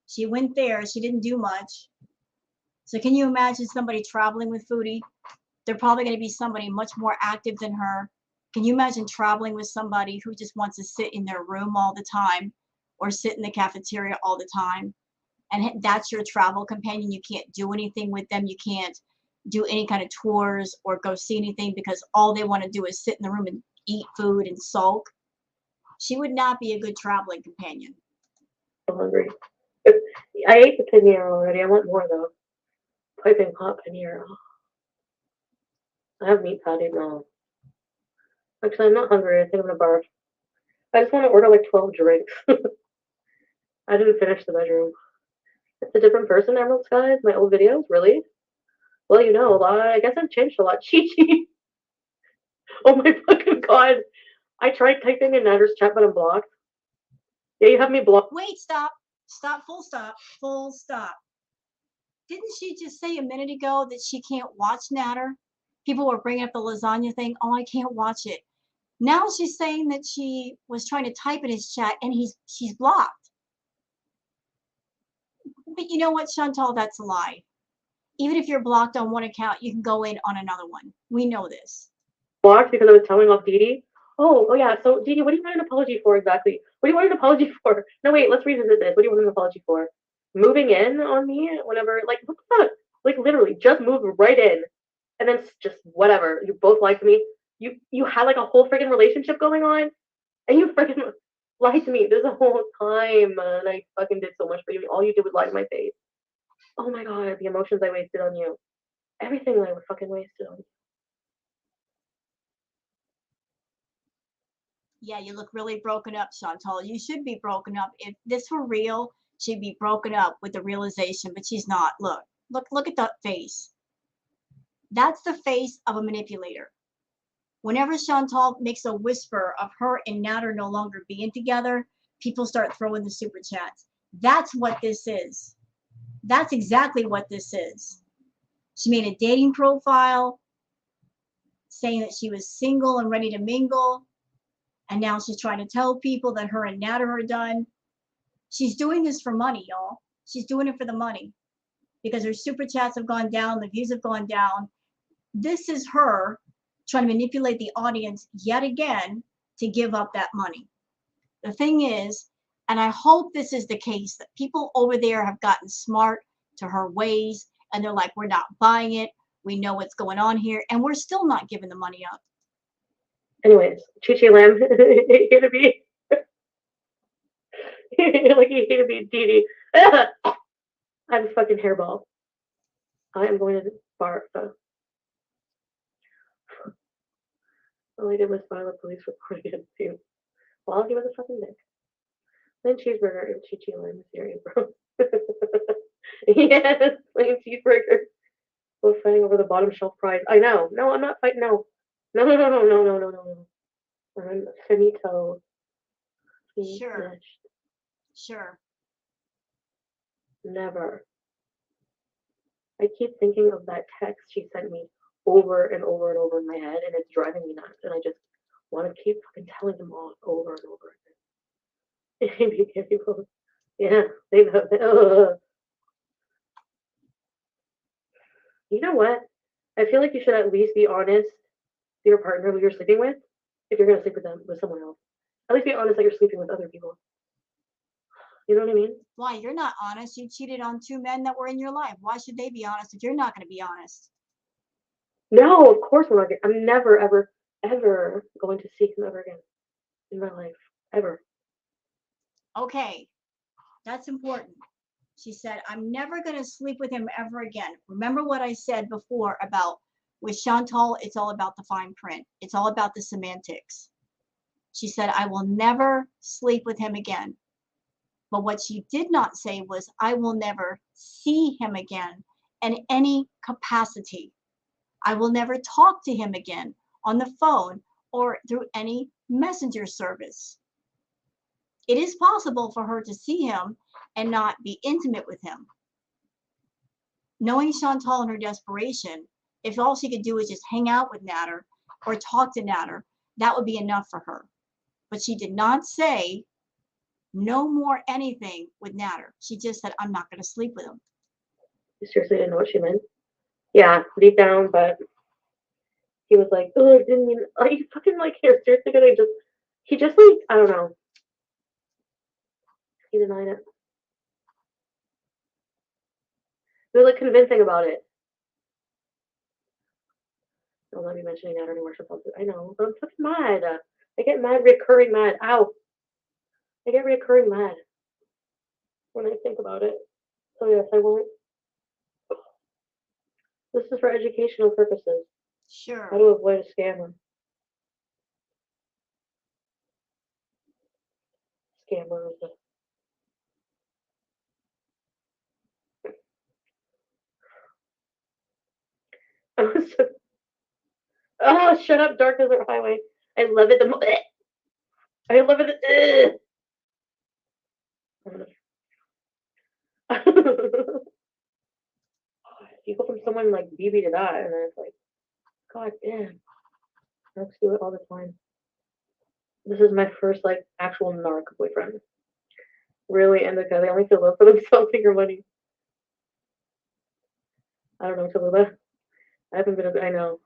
She went there. She didn't do much. So can you imagine somebody traveling with Foodie? They're probably going to be somebody much more active than her. Can you imagine traveling with somebody who just wants to sit in their room all the time or sit in the cafeteria all the time? And that's your travel companion. You can't do anything with them. You can't do any kind of tours or go see anything because all they want to do is sit in the room and eat food and sulk. She would not be a good traveling companion. I'm hungry. I ate the paneer already. I want more though. Piping hot paneer. I have meat patty now. Actually, I'm not hungry. I think I'm gonna barf. I just want to order like 12 drinks. I didn't finish the bedroom. It's a different person, Emerald Skies. My old videos, really? Well, you know a lot. I guess I've changed a lot. Chi Chi. Oh my fucking god. I tried typing in Natter's chat, but I'm blocked. Yeah, you have me blocked. Wait, stop. Stop, full stop. Full stop. Didn't she just say a minute ago that she can't watch Natter? People were bringing up the lasagna thing. Oh, I can't watch it. Now she's saying that she was trying to type in his chat and she's blocked. But you know what, Chantal? That's a lie. Even if you're blocked on one account, you can go in on another one. We know this. Blocked because I was telling off Dee Dee. Oh yeah. So Dee Dee, what do you want an apology for exactly? What do you want an apology for? No, wait. Let's revisit this. What do you want an apology for? Moving in on me, whatever. Like what the fuck? Like literally, just move right in, and then just whatever. You both lied to me. You had like a whole freaking relationship going on, and you freaking lied to me this whole time, and I fucking did so much for you. All you did was lie to my face. Oh my god, the emotions I wasted on you. Everything I fucking wasted on you. Yeah, you look really broken up, Chantal. You should be broken up. If this were real, she'd be broken up with the realization, but she's not. Look at that face. That's the face of a manipulator. Whenever Chantal makes a whisper of her and Natter no longer being together, people start throwing the super chats. That's what this is. That's exactly what this is. She made a dating profile saying that she was single and ready to mingle. And now she's trying to tell people that her and Natter are done. She's doing this for money, y'all. She's doing it for the money because her super chats have gone down, the views have gone down. This is her trying to manipulate the audience yet again to give up that money. The thing is, and I hope this is the case, that people over there have gotten smart to her ways and they're like, we're not buying it. We know what's going on here, and we're still not giving the money up. Anyways, Chi Chi Lamb, here to be. Like you here to be Dee Dee. I have a fucking hairball. I am going to barf. All I did was file a police report against you while he was a fucking dick. Plain cheeseburger and Chi Chi Lamb cereal, bro. Yes, plain cheeseburger. We're fighting over the bottom shelf prize. I know. No, I'm not fighting. No. No, no, no, no, no, no, no, no. I'm finito. Sure. Sure. Never. I keep thinking of that text she sent me over and over and over in my head, and it's driving me nuts. And I just want to keep fucking telling them all over and over again. Yeah, they know. You know what? I feel like you should at least be honest to your partner who you're sleeping with, if you're gonna sleep with them with someone else. At least be honest that you're sleeping with other people. You know what I mean? Why? You're not honest. You cheated on 2 men that were in your life. Why should they be honest if you're not going to be honest? No, of course we're not. I'm never, ever, ever going to seek him ever again in my life. Ever. Okay, that's important. She said, I'm never going to sleep with him ever again. Remember what I said before about with Chantal, it's all about the fine print. It's all about the semantics. She said, I will never sleep with him again. But what she did not say was, I will never see him again in any capacity. I will never talk to him again on the phone or through any messenger service. It is possible for her to see him and not be intimate with him. Knowing Chantal and her desperation, if all she could do was just hang out with Natter or talk to Natter, that would be enough for her. But she did not say no more anything with Natter. She just said, I'm not going to sleep with him. You seriously didn't know what she meant? Yeah, deep down, but he was like, oh, I didn't mean, like, you fucking, like, here, seriously, gonna just, he just, like, I don't know. He denied it. He was, like, convincing about it. Don't let me mention that anymore. I know, but I'm fucking mad. I get mad, recurring mad. Ow. I get recurring mad when I think about it. So, yes, I won't. This is for educational purposes. Sure. How to avoid a scammer. Scammer is a... Shut up, Dark Desert Highway. I love it. I love it. You go from someone like BB to that, and then it's like, God damn. Narcs do it all the time. This is my first like actual narc boyfriend. Really indica. They only feel love for themselves and your money. I don't know, Tallulah. I haven't been. I know.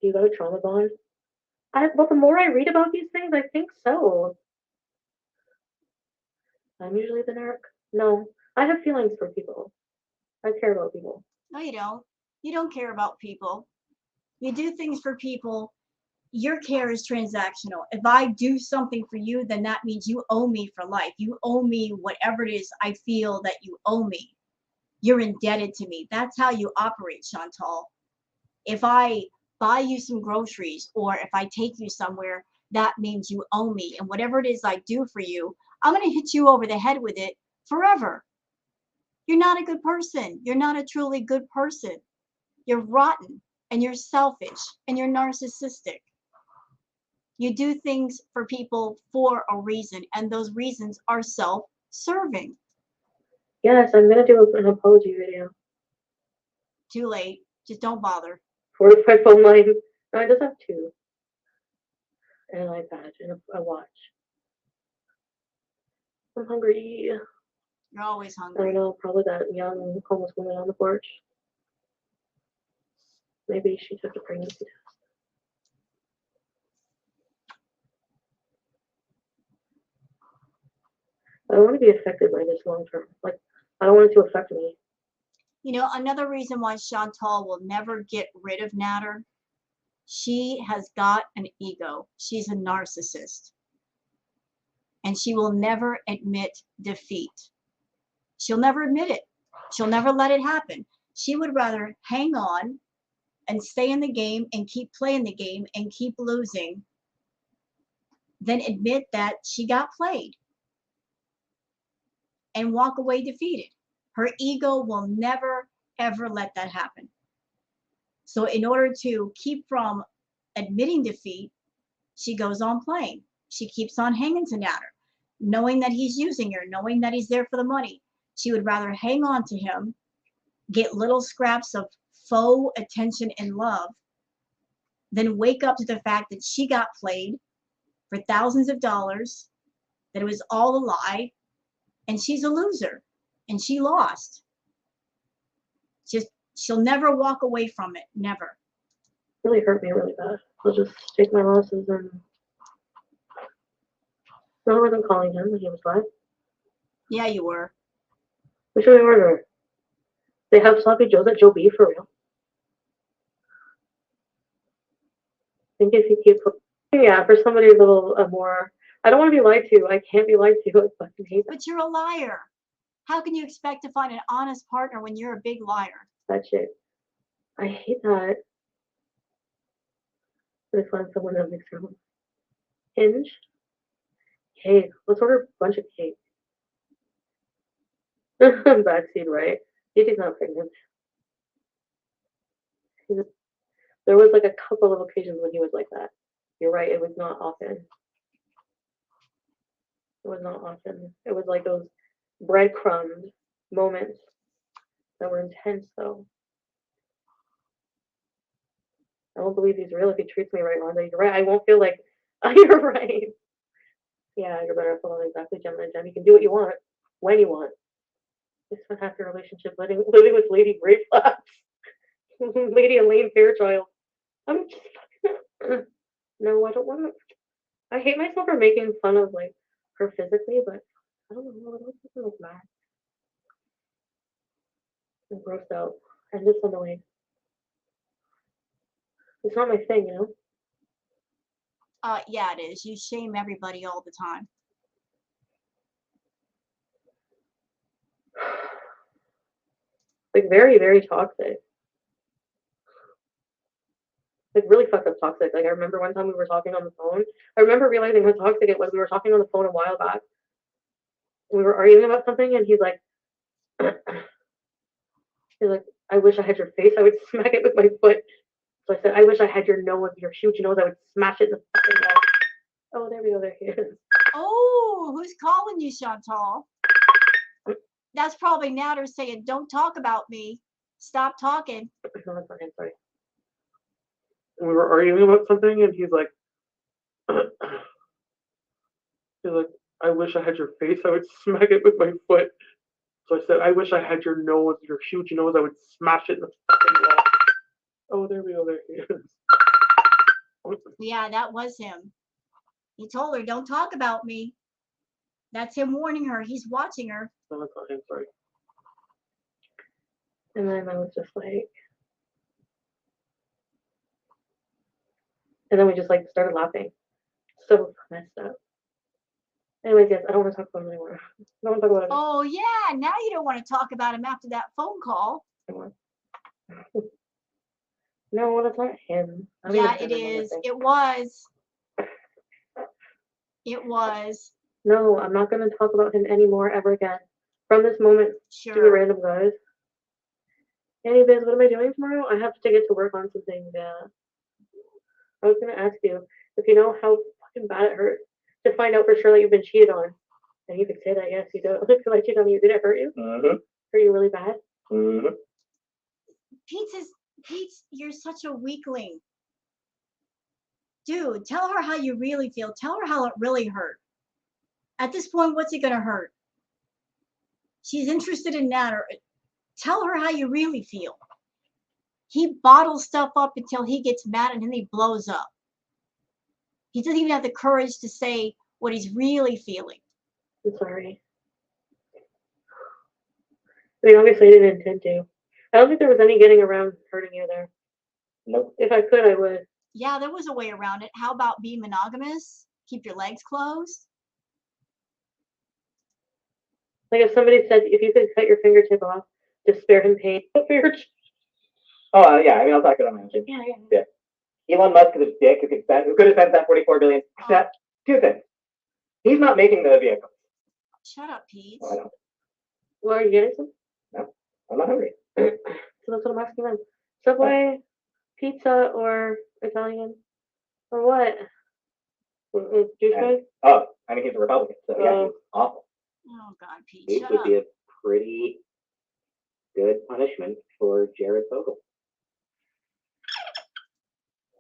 You got a trauma bond? Well, the more I read about these things, I think so. I'm usually the narc. No, I have feelings for people. I care about people. No, you don't. You don't care about people. You do things for people. Your care is transactional. If I do something for you, then that means you owe me for life. You owe me whatever it is I feel that you owe me. You're indebted to me. That's how you operate, Chantal. If I buy you some groceries or if I take you somewhere, that means you owe me. And whatever it is I do for you, I'm going to hit you over the head with it forever. You're not a good person. You're not a truly good person. You're rotten and you're selfish and you're narcissistic. You do things for people for a reason, and those reasons are self-serving. Yes, I'm gonna do an apology video. Too late. Just don't bother. 45 phone line. No, I just have 2. And an iPad and a watch. I'm hungry. You're always hungry. I know, probably that young homeless woman on the porch. Maybe she took a pregnancy test. I don't want to be affected by this long term. Like, I don't want it to affect me. You know, another reason why Chantal will never get rid of Natter, she has got an ego. She's a narcissist. And she will never admit defeat. She'll never admit it. She'll never let it happen. She would rather hang on and stay in the game and keep playing the game and keep losing than admit that she got played and walk away defeated. Her ego will never, ever let that happen. So in order to keep from admitting defeat, she goes on playing. She keeps on hanging to Natter, knowing that he's using her, knowing that he's there for the money. She would rather hang on to him, get little scraps of faux attention and love, than wake up to the fact that she got played for thousands of dollars, that it was all a lie, and she's a loser, and she lost. Just, she'll never walk away from it, never. It really hurt me really bad. I'll just take my losses and. No, I wasn't calling him when he was live. Yeah, you were. We should order. They have sloppy joes at Joe B for real. I think if you keep, yeah, for somebody a little more. I don't want to be lied to. I can't be lied to. I fucking hate that. But you're a liar. How can you expect to find an honest partner when you're a big liar? That shit. I hate that. But I find someone that makes sense. Hinge. Cake. Let's order a bunch of cake. Backseat, right? Gigi's not pregnant. There was like a couple of occasions when he was like that. You're right. It was not often. It was not often. It was like those breadcrumb moments that were intense, though. I won't believe he's real if he treats me right, Rhonda. You're right. I won't feel like, you're right. Yeah, you're better off alone. Exactly, Gemini Gem. You can do what you want, when you want. This one happy relationship, living with Lady Grey Flaps. Lady Elaine Fairchild. I'm just fucking. No, I don't want to. I hate myself for making fun of like her physically, but I don't know. I don't think it looks mad. I'm grossed out. I'm just annoyed. It's not my thing, you know? Yeah, it is. You shame everybody all the time. Like very, very toxic. Like really fucked up toxic. Like I remember one time we were talking on the phone. I remember realizing how toxic it was. We were talking on the phone a while back. We were arguing about something, and he's like, I wish I had your face. I would smack it with my foot. So I said, I wish I had your nose, your huge nose. I would smash it in the fucking wall. Oh, there we go. There he is. Oh, who's calling you, Chantal? That's probably Natter saying, "Don't talk about me. Stop talking." No, that's not him. Sorry. We were arguing about something, and he's like, I wish I had your face. I would smack it with my foot. So I said, I wish I had your nose, your huge nose. I would smash it in the fucking wall. Oh, there we go. There he is. Yeah, that was him. He told her, "Don't talk about me." That's him warning her. He's watching her. No, that's not him. Sorry. And then I was just like, and then we just like started laughing. So messed up. Anyways, yes, I don't want to talk about him anymore. I don't want to talk about him Oh, yeah. Now you don't want to talk about him after that phone call. anymore. No, that's not him. Yeah, it is. It was. It was. No, I'm not going to talk about him anymore ever again. From this moment, to the Sure. random guys. Anyways, what am I doing tomorrow? I have to get to work on some things. Yeah. I was going to ask you if you know how fucking bad it hurts to find out for sure that you've been cheated on. And you could say that, yes, you do. Because I cheated on you. Did it hurt you? Mm-hmm. Hurt you really bad? Mm-hmm. Pete, you're such a weakling. Dude, tell her how you really feel. Tell her how it really hurt. At this point, what's it going to hurt? She's interested in that. Or tell her how you really feel. He bottles stuff up until he gets mad and then he blows up. He doesn't even have the courage to say what he's really feeling. I'm sorry. I mean, obviously, I didn't intend to. I don't think there was any getting around hurting you there. Nope. If I could, I would. Yeah, there was a way around it. How about being monogamous? Keep your legs closed? Like if somebody said, if you could cut your fingertip off to spare him pain, Oh, yeah. I mean, I'll talk it on my own. yeah. Elon Musk is a dick who could have spent that $44 billion. Except two things. He's not making the vehicle. Shut up, Pete. Oh, I know. Well, are you getting some? I'm not hungry. So that's what I'm asking them. Subway, pizza, or Italian, or what? Douchebag? Oh, I mean, he's a Republican, so yeah, he's awful. Oh, God, Pete, This shut would up. be a pretty good punishment for Jared Fogle.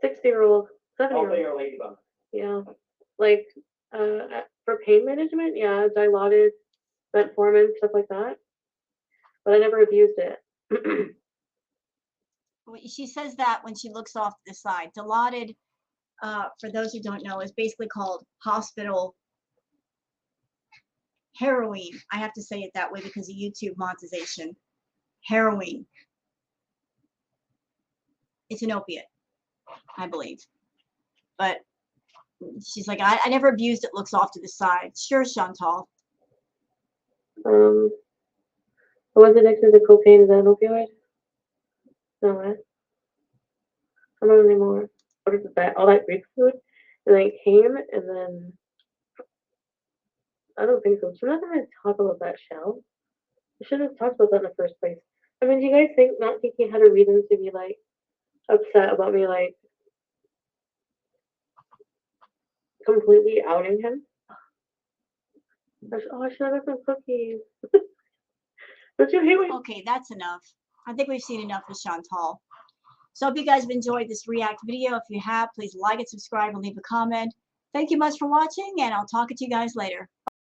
60-year-old, Also, 70-year-old. you're a lady bum. Yeah. Like, for pain management, yeah, Dilaudid, metformin, stuff like that. But I never abused it. She says that when she looks off to the side. Dilaudid, for those who don't know, is basically called hospital heroin. I have to say it that way because of YouTube monetization. Heroin. It's an opiate, I believe. But she's like, I never abused it, looks off to the side. Sure, Chantal. What was addicted to cocaine? Is that an opioid? No, what? I don't know anymore. What is that? All that Greek food? And then it came, and then I don't think so. Should not have talk about that, shell. We should have talked about that in the first place. I mean, do you guys think not thinking had a reason to be like upset about me like completely outing him? Oh, I should have got some cookies. Don't you hate when Okay, that's enough. I think we've seen enough with Chantal. So I hope you guys have enjoyed this react video. If you have, please like and subscribe and leave a comment. Thank you much for watching, and I'll talk to you guys later.